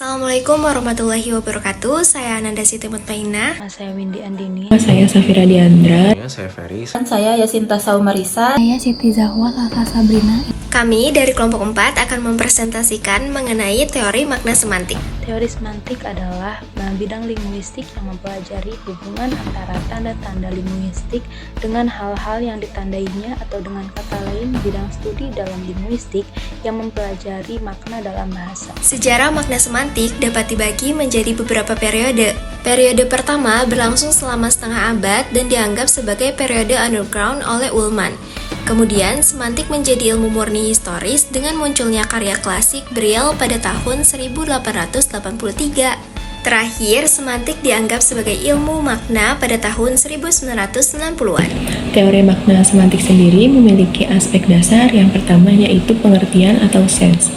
Assalamualaikum warahmatullahi wabarakatuh. Saya Ananda Siti Mutmainah. Saya Windy Andini. Saya Safira Diandra. Saya Ferry. Dan saya Yasinta Saumarisa. Saya Siti Zahwa Kakak Sabrina. Kami dari kelompok 4 akan mempresentasikan mengenai teori makna semantik. Teori semantik adalah bidang linguistik yang mempelajari hubungan antara tanda-tanda linguistik dengan hal-hal yang ditandainya, atau dengan kata lain bidang studi dalam linguistik yang mempelajari makna dalam bahasa. Sejarah makna semantik dapat dibagi menjadi beberapa periode. Periode pertama berlangsung selama setengah abad dan dianggap sebagai periode underground oleh Ullmann. Kemudian, semantik menjadi ilmu murni historis dengan munculnya karya klasik Briel pada tahun 1883. Terakhir, semantik dianggap sebagai ilmu makna pada tahun 1990-an. Teori makna semantik sendiri memiliki aspek dasar. Yang pertama yaitu pengertian atau sense.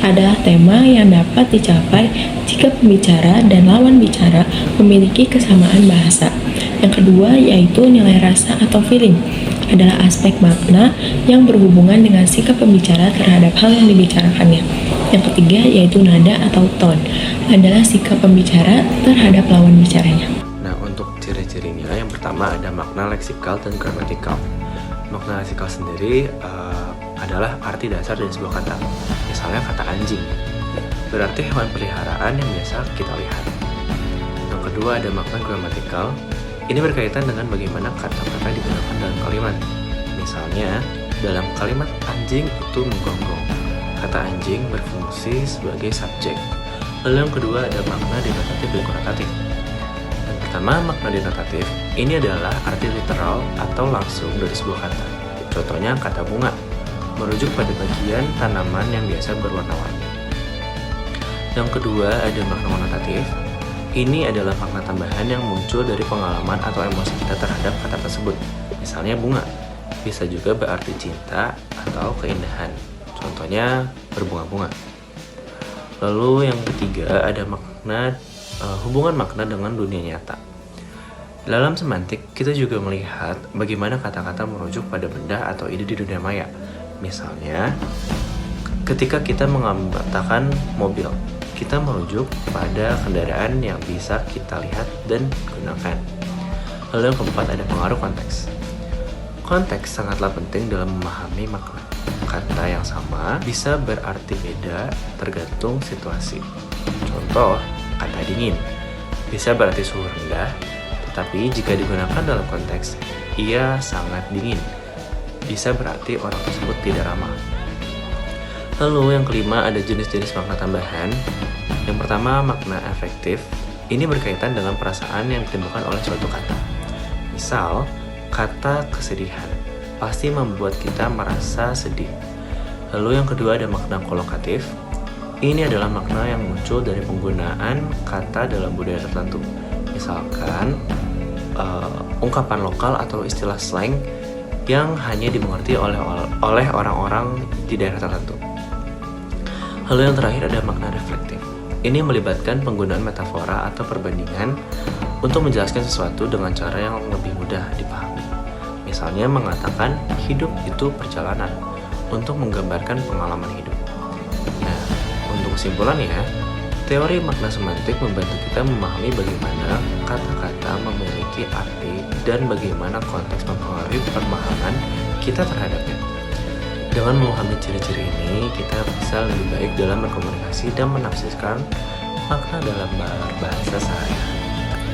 Adalah tema yang dapat dicapai jika pembicara dan lawan bicara memiliki kesamaan bahasa. Yang kedua yaitu nilai rasa atau feeling. Adalah aspek makna yang berhubungan dengan sikap pembicara terhadap hal yang dibicarakannya. Yang ketiga yaitu nada atau tone. Adalah sikap pembicara terhadap lawan bicaranya. Nah, untuk ciri-cirinya yang pertama ada makna leksikal dan gramatikal. Makna leksikal sendiri adalah arti dasar dari sebuah kata. Misalnya kata anjing, berarti hewan peliharaan yang biasa kita lihat. Yang kedua ada makna gramatikal. Ini berkaitan dengan bagaimana kata-kata digunakan dalam kalimat. Misalnya, dalam kalimat anjing itu menggonggong. Kata anjing berfungsi sebagai subjek. Lalu yang kedua ada makna denotatif dan konotatif. Yang pertama, makna denotatif ini adalah arti literal atau langsung dari sebuah kata. Contohnya kata bunga, merujuk pada bagian tanaman yang biasa berwarna-warni. Yang kedua ada makna konotatif. Ini adalah makna tambahan yang muncul dari pengalaman atau emosi kita terhadap kata tersebut. Misalnya bunga, bisa juga berarti cinta atau keindahan. Contohnya berbunga-bunga. Lalu yang ketiga ada makna hubungan makna dengan dunia nyata. Dalam semantik, kita juga melihat bagaimana kata-kata merujuk pada benda atau ide di dunia maya. Misalnya, ketika kita mengatakan mobil, kita merujuk pada kendaraan yang bisa kita lihat dan gunakan. Lalu yang keempat ada pengaruh konteks. Konteks sangatlah penting dalam memahami makna. Kata yang sama bisa berarti beda tergantung situasi. Contoh, kata dingin bisa berarti suhu rendah, tetapi jika digunakan dalam konteks ia sangat dingin, bisa berarti orang tersebut tidak ramah. Lalu yang kelima ada jenis-jenis makna tambahan. Yang pertama makna afektif. Ini berkaitan dengan perasaan yang ditimbulkan oleh suatu kata. Misal, kata kesedihan pasti membuat kita merasa sedih. Lalu yang kedua ada makna kolokatif. Ini adalah makna yang muncul dari penggunaan kata dalam budaya tertentu. Misalkan, ungkapan lokal atau istilah slang yang hanya dimengerti oleh orang-orang di daerah tertentu. Lalu yang terakhir ada makna reflektif. Ini melibatkan penggunaan metafora atau perbandingan untuk menjelaskan sesuatu dengan cara yang lebih mudah dipahami. Misalnya mengatakan hidup itu perjalanan untuk menggambarkan pengalaman hidup. Nah, untuk kesimpulannya, teori makna semantik membantu kita memahami bagaimana kata-kata memiliki arti dan bagaimana konteks mempengaruhi pemahaman kita terhadapnya. Dengan memahami ciri-ciri ini, kita bisa lebih baik dalam berkomunikasi dan menafsirkan makna dalam bahasa sehari-hari.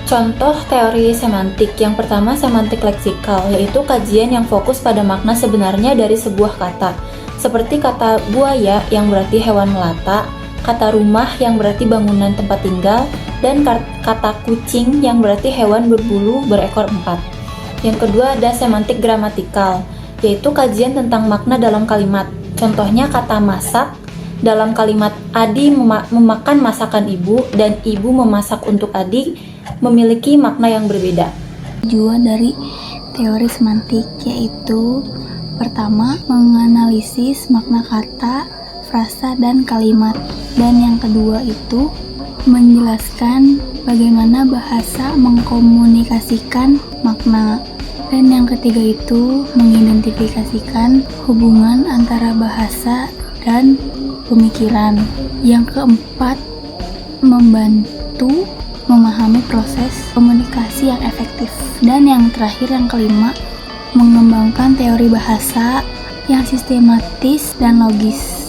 Contoh teori semantik. Yang pertama semantik leksikal, yaitu kajian yang fokus pada makna sebenarnya dari sebuah kata. Seperti kata buaya yang berarti hewan melata, kata rumah yang berarti bangunan tempat tinggal, dan kata kucing yang berarti hewan berbulu berekor 4. Yang kedua ada semantik gramatikal, yaitu kajian tentang makna dalam kalimat. Contohnya kata masak, dalam kalimat Adi memakan masakan ibu dan ibu memasak untuk Adi memiliki makna yang berbeda. Tujuan dari teori semantik yaitu pertama, menganalisis makna kata, frasa, dan kalimat. Dan yang kedua itu menjelaskan bagaimana bahasa mengkomunikasikan makna. Dan yang ketiga itu mengidentifikasikan hubungan antara bahasa dan pemikiran. Yang keempat membantu memahami proses komunikasi yang efektif. Dan yang terakhir, yang kelima, mengembangkan teori bahasa yang sistematis dan logis.